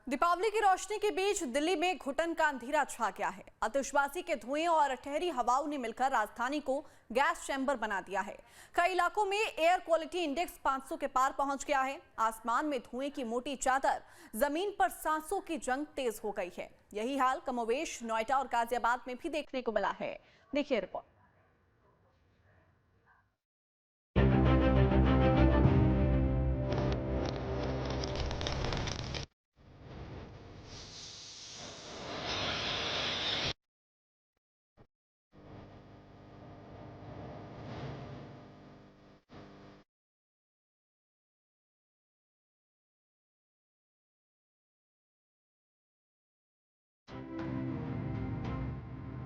दीपावली की रोशनी के बीच दिल्ली में घुटन का अंधेरा छा गया है। आतिशबाजी के धुएं और ठहरी हवाओं ने मिलकर राजधानी को गैस चैम्बर बना दिया है। कई इलाकों में एयर क्वालिटी इंडेक्स 500 के पार पहुंच गया है। आसमान में धुएं की मोटी चादर, जमीन पर सांसों की जंग तेज हो गई है। यही हाल कमोवेश नोएडा और गाजियाबाद में भी देखने को मिला है। देखिए रिपोर्ट।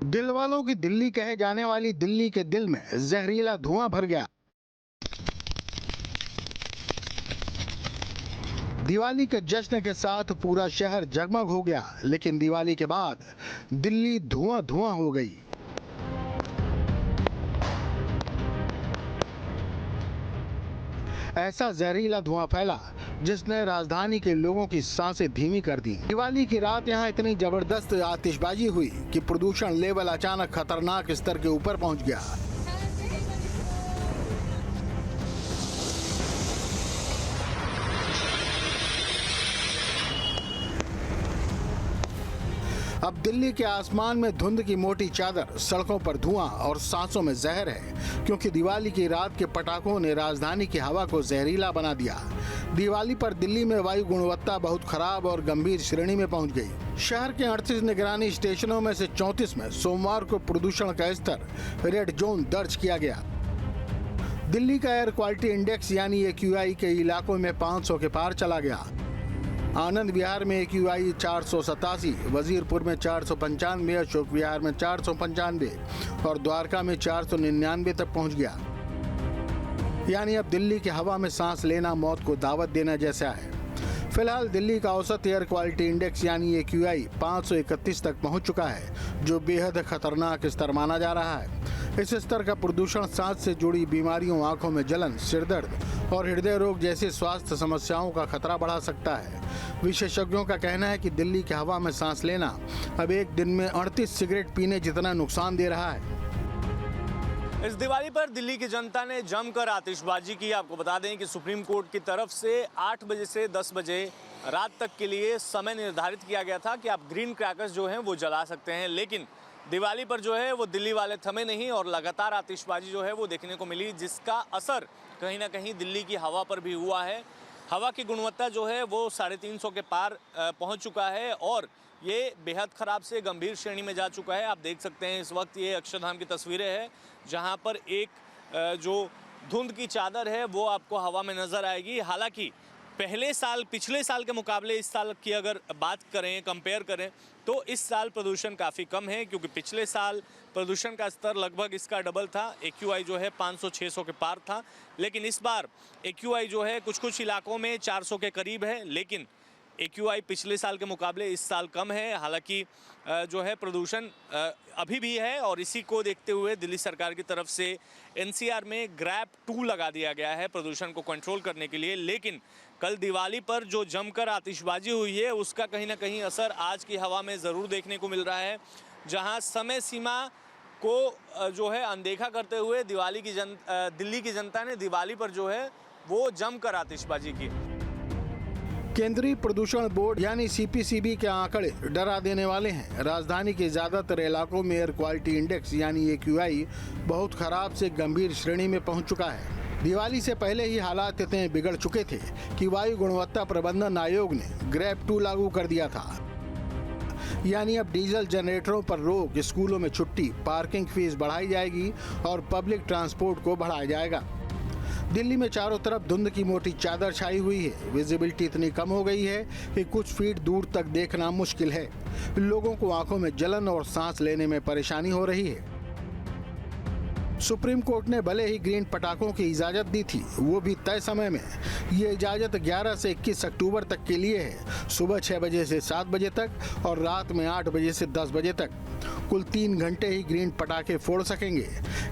दिल वालों की दिल्ली कहे जाने वाली दिल्ली के दिल में जहरीला धुआं भर गया। दिवाली के जश्न के साथ पूरा शहर जगमग हो गया, लेकिन दिवाली के बाद दिल्ली धुआं धुआं हो गई। ऐसा जहरीला धुआं फैला जिसने राजधानी के लोगों की सांसें धीमी कर दी। दिवाली की रात यहां इतनी जबरदस्त आतिशबाजी हुई कि प्रदूषण लेवल अचानक खतरनाक स्तर के ऊपर पहुंच गया। अब दिल्ली के आसमान में धुंध की मोटी चादर, सड़कों पर धुआं और सांसों में जहर है, क्योंकि दिवाली की रात के पटाखों ने राजधानी की हवा को जहरीला बना दिया। दिवाली पर दिल्ली में वायु गुणवत्ता बहुत खराब और गंभीर श्रेणी में पहुंच गई। शहर के 38 निगरानी स्टेशनों में से 34 में सोमवार को प्रदूषण का स्तर रेड जोन दर्ज किया गया। दिल्ली का एयर क्वालिटी इंडेक्स यानी AQI के इलाकों में 500 के पार चला गया। आनंद विहार में AQI 487, वजीरपुर में 495, अशोक विहार में 495 और द्वारका में 499 तक पहुंच गया। यानी अब दिल्ली की हवा में सांस लेना मौत को दावत देना जैसा है। फिलहाल दिल्ली का औसत एयर क्वालिटी इंडेक्स यानी AQI 531 तक पहुंच चुका है, जो बेहद खतरनाक स्तर माना जा रहा है। इस स्तर का प्रदूषण सांस से जुड़ी बीमारियों, आंखों में जलन, सिरदर्द और हृदय रोग जैसी स्वास्थ्य समस्याओं का खतरा बढ़ा सकता है। विशेषज्ञों का कहना है कि दिल्ली की हवा में सांस लेना अब एक दिन में 38 सिगरेट पीने जितना नुकसान दे रहा है। इस दिवाली पर दिल्ली की जनता ने जमकर आतिशबाजी की। आपको बता दें कि सुप्रीम कोर्ट की तरफ से 8 बजे से 10 बजे रात तक के लिए समय निर्धारित किया गया था कि आप ग्रीन क्रैकर्स जो हैं वो जला सकते हैं, लेकिन दिवाली पर जो है वो दिल्ली वाले थमे नहीं और लगातार आतिशबाजी जो है वो देखने को मिली, जिसका असर कहीं ना कहीं दिल्ली की हवा पर भी हुआ है। हवा की गुणवत्ता जो है वो 350 के पार पहुंच चुका है और ये बेहद ख़राब से गंभीर श्रेणी में जा चुका है। आप देख सकते हैं इस वक्त ये अक्षरधाम की तस्वीरें हैं, जहां पर एक जो धुंध की चादर है वो आपको हवा में नज़र आएगी। हालांकि पिछले साल के मुकाबले इस साल की अगर बात करें, कंपेयर करें, तो इस साल प्रदूषण काफ़ी कम है, क्योंकि पिछले साल प्रदूषण का स्तर लगभग इसका डबल था। AQI जो है 500-600 के पार था, लेकिन इस बार AQI जो है कुछ इलाकों में 400 के करीब है, लेकिन AQI पिछले साल के मुकाबले इस साल कम है। हालांकि जो है प्रदूषण अभी भी है और इसी को देखते हुए दिल्ली सरकार की तरफ से NCR में ग्रैप 2 लगा दिया गया है प्रदूषण को कंट्रोल करने के लिए। लेकिन कल दिवाली पर जो जमकर आतिशबाजी हुई है उसका कहीं ना कहीं असर आज की हवा में ज़रूर देखने को मिल रहा है, जहां समय सीमा को जो है अनदेखा करते हुए दिल्ली की जनता ने दिवाली पर जो है वो जमकर आतिशबाजी की। केंद्रीय प्रदूषण बोर्ड यानी CPCB के आंकड़े डरा देने वाले हैं। राजधानी के ज्यादातर इलाकों में एयर क्वालिटी इंडेक्स यानी AQI बहुत खराब से गंभीर श्रेणी में पहुंच चुका है। दिवाली से पहले ही हालात इतने बिगड़ चुके थे कि वायु गुणवत्ता प्रबंधन आयोग ने ग्रैप 2 लागू कर दिया था। यानी अब डीजल जनरेटरों पर रोक, स्कूलों में छुट्टी, पार्किंग फीस बढ़ाई जाएगी और पब्लिक ट्रांसपोर्ट को बढ़ाया जाएगा। दिल्ली में चारों तरफ धुंध की मोटी चादर छाई हुई है। विजिबिलिटी इतनी कम हो गई है कि कुछ फीट दूर तक देखना मुश्किल है। लोगों को आंखों में जलन और सांस लेने में परेशानी हो रही है। सुप्रीम कोर्ट ने भले ही ग्रीन पटाखों की इजाजत दी थी, वो भी तय समय में। ये इजाजत 11 से 21 अक्टूबर तक के लिए है, सुबह 6 बजे से 7 बजे तक और रात में 8 बजे से 10 बजे तक। कुल 3 घंटे ही ग्रीन पटाखे फोड़ सकेंगे,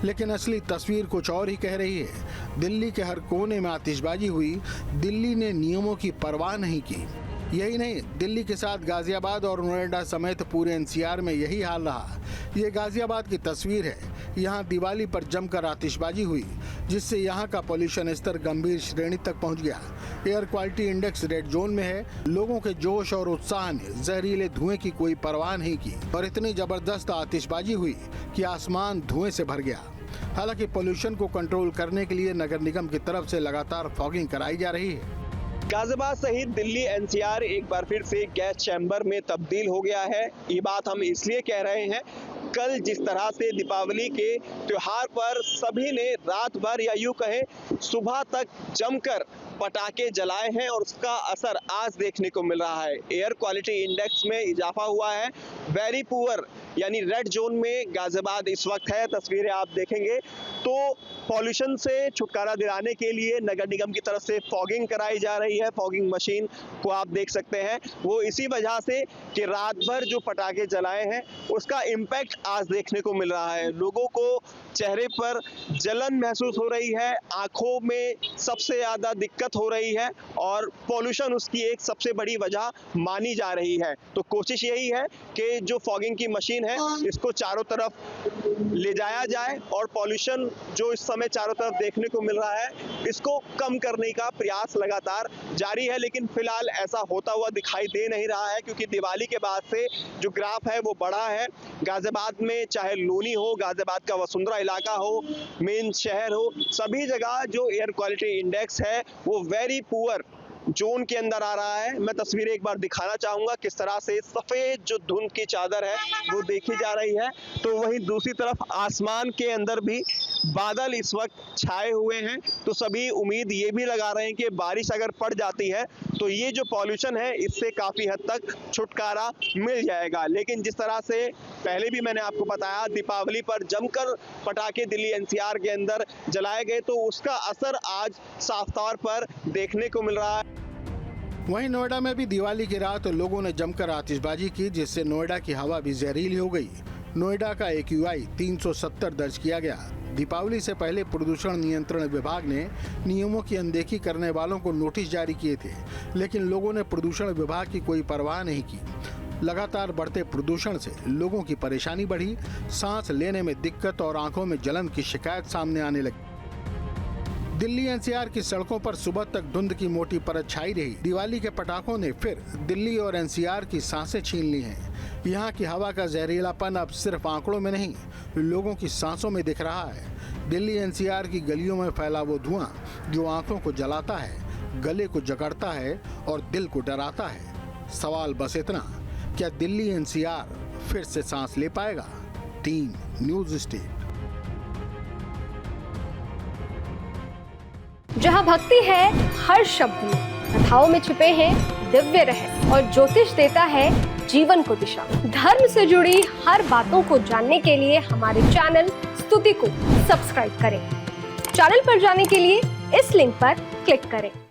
लेकिन असली तस्वीर कुछ और ही कह रही है। दिल्ली के हर कोने में आतिशबाजी हुई। दिल्ली ने नियमों की परवाह नहीं की। यही नहीं, दिल्ली के साथ गाजियाबाद और नोएडा समेत पूरे एनसीआर में यही हाल रहा। ये गाजियाबाद की तस्वीर है। यहाँ दिवाली पर जमकर आतिशबाजी हुई, जिससे यहाँ का पॉल्यूशन स्तर गंभीर श्रेणी तक पहुँच गया। Air quality index red zone में है। लोगों के जोश और उत्साह ने जहरीले धुएं की कोई परवाह नहीं की और इतनी जबरदस्त आतिशबाजी हुई कि आसमान धुएं से भर गया। हालांकि पॉल्यूशन को कंट्रोल करने के लिए नगर निगम की तरफ से लगातार फॉगिंग कराई जा रही है। गाजियाबाद सहित दिल्ली एनसीआर एक बार फिर से गैस चैम्बर में तब्दील हो गया है। ये बात हम इसलिए कह रहे हैं, कल जिस तरह से दीपावली के त्योहार पर सभी ने रात भर या यूं कहें सुबह तक जमकर पटाखे जलाए हैं और उसका असर आज देखने को मिल रहा है। एयर क्वालिटी इंडेक्स में इजाफा हुआ है। वेरी पुअर यानी रेड जोन में गाजियाबाद इस वक्त है। तस्वीरें आप देखेंगे तो पॉल्यूशन से छुटकारा दिलाने के लिए नगर निगम की तरफ से फॉगिंग कराई जा रही है। फॉगिंग मशीन को आप देख सकते हैं, वो इसी वजह से कि रात भर जो पटाखे जलाए हैं उसका इम्पैक्ट आज देखने को मिल रहा है। लोगों को चेहरे पर जलन महसूस हो रही है, आंखों में सबसे ज्यादा दिक्कत हो रही है और पॉल्यूशन उसकी एक सबसे बड़ी वजह मानी जा रही है। तो कोशिश यही है कि जो फॉगिंग की मशीन है इसको चारों तरफ ले जाया जाए और पॉल्यूशन जो इस समय चारों तरफ देखने को मिल रहा है इसको कम करने का प्रयास लगातार जारी है। लेकिन फिलहाल ऐसा होता हुआ दिखाई दे नहीं रहा है, क्योंकि दिवाली के बाद से जो ग्राफ है वो बढ़ा है। गाजियाबाद में चाहे लोनी हो, गाजियाबाद का वसुंधरा इलाका हो, मेन शहर हो, सभी जगह जो एयर क्वालिटी इंडेक्स है वो वेरी पुअर जोन के अंदर आ रहा है। मैं तस्वीरें एक बार दिखाना चाहूंगा किस तरह से सफेद जो धुंध की चादर है वो देखी जा रही है। तो वहीं दूसरी तरफ आसमान के अंदर भी बादल इस वक्त छाए हुए हैं। तो सभी उम्मीद ये भी लगा रहे हैं कि बारिश अगर पड़ जाती है तो ये जो पॉल्यूशन है इससे काफी हद तक छुटकारा मिल जाएगा। लेकिन जिस तरह से पहले भी मैंने आपको बताया, दीपावली पर जमकर पटाखे दिल्ली एनसीआर के अंदर जलाए गए तो उसका असर आज साफ तौर पर देखने को मिल रहा है। वहीं नोएडा में भी दिवाली की रात लोगों ने जमकर आतिशबाजी की, जिससे नोएडा की हवा भी जहरीली हो गई। नोएडा का AQI 370 दर्ज किया गया। दीपावली से पहले प्रदूषण नियंत्रण विभाग ने नियमों की अनदेखी करने वालों को नोटिस जारी किए थे, लेकिन लोगों ने प्रदूषण विभाग की कोई परवाह नहीं की। लगातार बढ़ते प्रदूषण से लोगों की परेशानी बढ़ी, सांस लेने में दिक्कत और आंखों में जलन की शिकायत सामने आने लगी। दिल्ली एनसीआर की सड़कों पर सुबह तक धुंध की मोटी परत छाई रही। दिवाली के पटाखों ने फिर दिल्ली और एनसीआर की सांसें छीन ली हैं। यहाँ की हवा का जहरीलापन अब सिर्फ आंकड़ों में नहीं, लोगों की सांसों में दिख रहा है। दिल्ली एनसीआर की गलियों में फैला वो धुआं जो आंखों को जलाता है, गले को जकड़ता है और दिल को डराता है। सवाल बस इतना, क्या दिल्ली एनसीआर फिर से सांस ले पाएगा? Team news state. जहाँ भक्ति है हर शब्द में, कथाओं में छुपे हैं दिव्य रहस्य और ज्योतिष देता है जीवन को दिशा। धर्म से जुड़ी हर बातों को जानने के लिए हमारे चैनल स्तुति को सब्सक्राइब करें। चैनल पर जाने के लिए इस लिंक पर क्लिक करें।